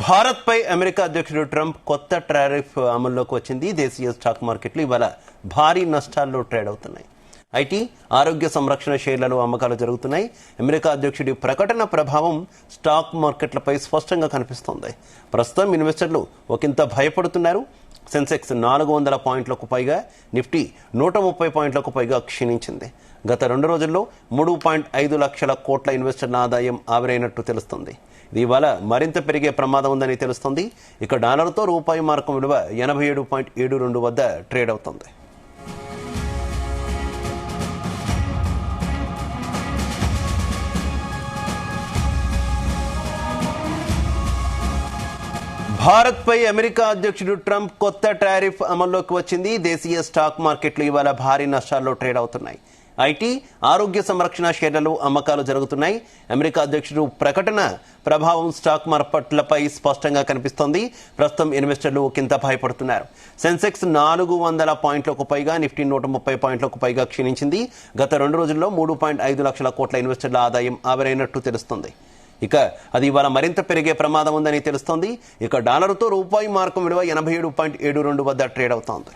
భారత్పై అమెరికా అధ్యక్షుడు ట్రంప్ కొత్త టారిఫ్ అమల్లోకి వచ్చింది. దేశీయ స్టాక్ మార్కెట్లు ఇవాళ భారీ నష్టాల్లో ట్రేడ్ అవుతున్నాయి. ఐటీ, ఆరోగ్య సంరక్షణ షేర్లలో అమ్మకాలు జరుగుతున్నాయి. అమెరికా అధ్యక్షుడి ప్రకటన ప్రభావం స్టాక్ మార్కెట్లపై స్పష్టంగా కనిపిస్తోంది. ప్రస్తుతం ఇన్వెస్టర్లు ఒకంత భయపడుతున్నారు. సెన్సెక్స్ 400 పాయింట్లకు పైగా, నిఫ్టీ 130 పాయింట్లకు పైగా క్షీణించింది. గత 2 రోజుల్లో 3.5 లక్షల కోట్ల ఇన్వెస్టర్ల ఆదాయం ఆవిరైనట్టు తెలుస్తుంది. ఇది ఇవాళ మరింత పెరిగే ప్రమాదం ఉందని తెలుస్తుంది. ఇక డాలర్తో రూపాయి మార్కం విలువ 87.72 వద్ద ట్రేడ్ అవుతుంది. భారత్పై అమెరికా అధ్యక్షుడు ట్రంప్ కొత్త టారిఫ్ అమల్లోకి వచ్చింది. దేశీయ స్టాక్ మార్కెట్లు ఇవాళ భారీ నష్టాల్లో ట్రేడ్ అవుతున్నాయి. ఐటీ, ఆరోగ్య సంరక్షణ షేర్లలో అమ్మకాలు జరుగుతున్నాయి. అమెరికా అధ్యక్షుడు ప్రకటన ప్రభావం స్టాక్ మార్కెట్లపై స్పష్టంగా కనిపిస్తోంది. ప్రస్తుతం ఇన్వెస్టర్లు ఒకంత భయపడుతున్నారు. సెన్సెక్స్ 400 పాయింట్లకు పైగా, నిఫ్టీ 130 పాయింట్లకు పైగా క్షీణించింది. గత 2 రోజుల్లో 3.5 లక్షల కోట్ల ఇన్వెస్టర్ల ఆదాయం ఆవిరైనట్టు తెలుస్తుంది. ఇక అది ఇవాళ మరింత పెరిగే ప్రమాదం ఉందని తెలుస్తోంది. ఇక డాలర్తో రూపాయి మార్కం విలువ 87.72 వద్ద ట్రేడ్ అవుతోంది.